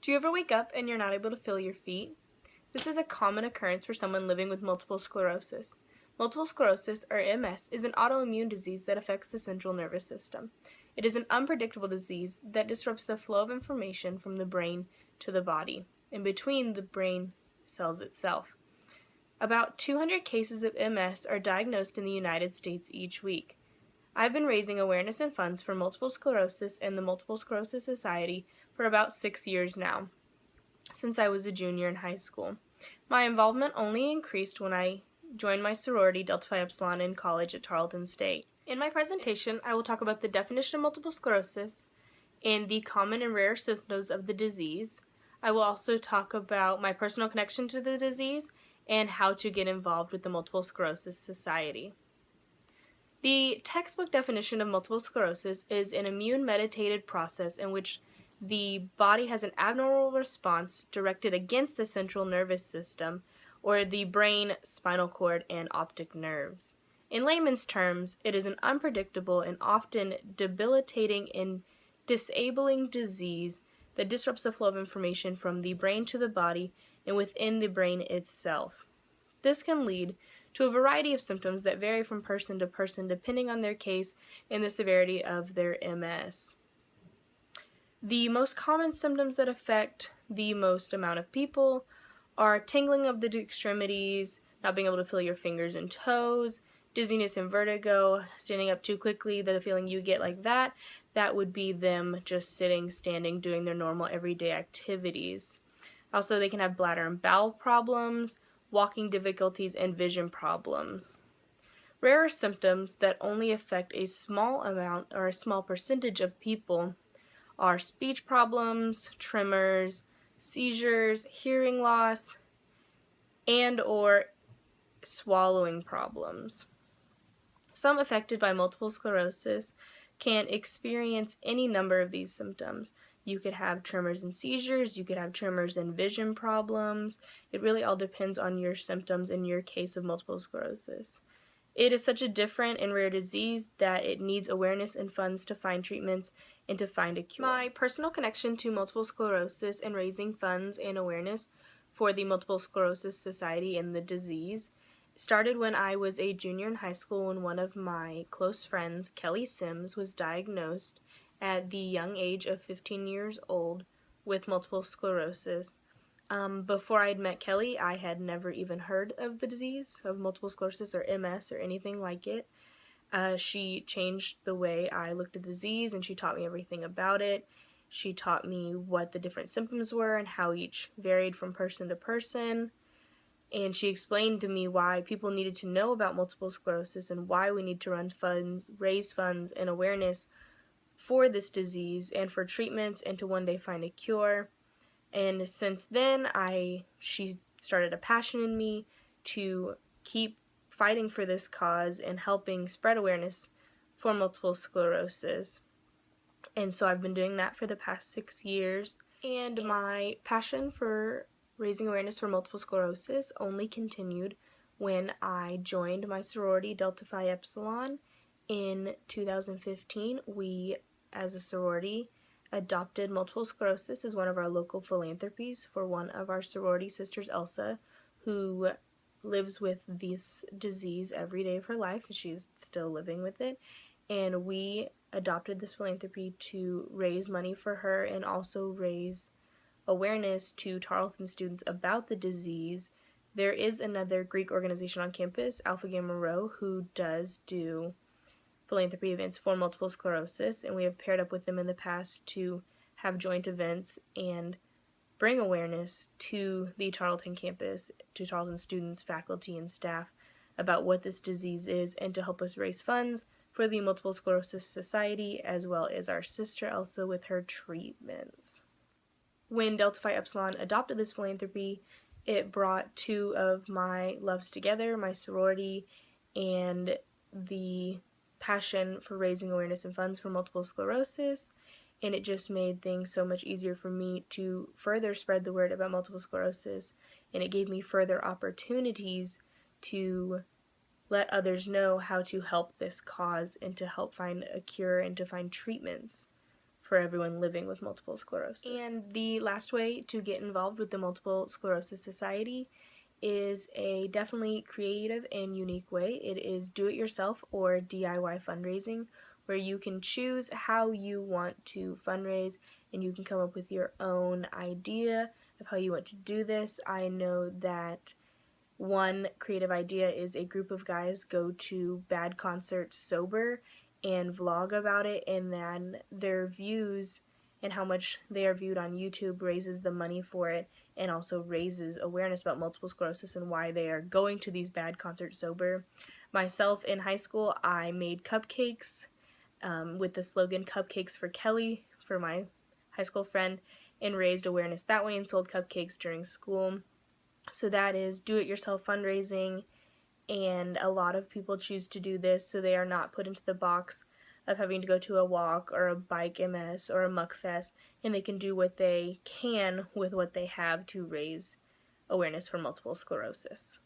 Do you ever wake up and you're not able to feel your feet? This is a common occurrence for someone living with multiple sclerosis. Multiple sclerosis, or MS, is an autoimmune disease that affects the central nervous system. It is an unpredictable disease that disrupts the flow of information from the brain to the body, and between the brain cells itself. About 200 cases of MS are diagnosed in the United States each week. I've been raising awareness and funds for multiple sclerosis and the Multiple Sclerosis Society for about 6 years now, since I was a junior in high school. My involvement only increased when I joined my sorority Delta Phi Epsilon in college at Tarleton State. In my presentation, I will talk about the definition of multiple sclerosis and the common and rare symptoms of the disease. I will also talk about my personal connection to the disease and how to get involved with the Multiple Sclerosis Society. The textbook definition of multiple sclerosis is an immune-mediated process in which the body has an abnormal response directed against the central nervous system, or the brain, spinal cord, and optic nerves. In layman's terms, it is an unpredictable and often debilitating and disabling disease that disrupts the flow of information from the brain to the body and within the brain itself. This can lead to a variety of symptoms that vary from person to person depending on their case and the severity of their MS. The most common symptoms that affect the most amount of people are tingling of the extremities, not being able to feel your fingers and toes, dizziness and vertigo, standing up too quickly, the feeling you get like that would be them just sitting, standing, doing their normal everyday activities. Also, they can have bladder and bowel problems, walking difficulties, and vision problems. Rarer symptoms that only affect a small amount or a small percentage of people are speech problems, tremors, seizures, hearing loss, and or swallowing problems. Some affected by multiple sclerosis can experience any number of these symptoms. You could have tremors and seizures, you could have tremors and vision problems. It really all depends on your symptoms in your case of multiple sclerosis. It is such a different and rare disease that it needs awareness and funds to find treatments and to find a cure. My personal connection to multiple sclerosis and raising funds and awareness for the Multiple Sclerosis Society and the disease started when I was a junior in high school when one of my close friends, Kelly Sims, was diagnosed at the young age of 15 years old with multiple sclerosis. Before I had met Kelly, I had never even heard of the disease of multiple sclerosis or MS or anything like it. She changed the way I looked at the disease, and she taught me everything about it. She taught me what the different symptoms were and how each varied from person to person. And she explained to me why people needed to know about multiple sclerosis and why we need to raise funds and awareness for this disease and for treatments and to one day find a cure. And since then, she started a passion in me to keep fighting for this cause and helping spread awareness for multiple sclerosis. And so I've been doing that for the past 6 years. And my passion for raising awareness for multiple sclerosis only continued when I joined my sorority, Delta Phi Epsilon, in 2015. We, as a sorority, adopted multiple sclerosis as one of our local philanthropies for one of our sorority sisters, Elsa, who lives with this disease every day of her life, and she's still living with it. And we adopted this philanthropy to raise money for her and also raise awareness to Tarleton students about the disease. There is another Greek organization on campus, Alpha Gamma Rho, who does do philanthropy events for multiple sclerosis, and we have paired up with them in the past to have joint events and bring awareness to the Tarleton campus, to Tarleton students, faculty, and staff about what this disease is and to help us raise funds for the Multiple Sclerosis Society as well as our sister Elsa with her treatments. When Delta Phi Epsilon adopted this philanthropy, it brought two of my loves together, my sorority and the passion for raising awareness and funds for multiple sclerosis, and it just made things so much easier for me to further spread the word about multiple sclerosis, and it gave me further opportunities to let others know how to help this cause and to help find a cure and to find treatments for everyone living with multiple sclerosis. And the last way to get involved with the Multiple Sclerosis Society is a definitely creative and unique way. It is do-it-yourself or DIY fundraising, where you can choose how you want to fundraise and you can come up with your own idea of how you want to do this. I know that one creative idea is a group of guys go to bad concerts sober and vlog about it, and then their views and how much they are viewed on YouTube raises the money for it and also raises awareness about multiple sclerosis and why they are going to these bad concerts sober. Myself, in high school, I made cupcakes with the slogan "Cupcakes for Kelly" for my high school friend, and raised awareness that way and sold cupcakes during school. So that is do-it-yourself fundraising, and a lot of people choose to do this so they are not put into the box of having to go to a walk or a bike MS or a muck fest, and they can do what they can with what they have to raise awareness for multiple sclerosis.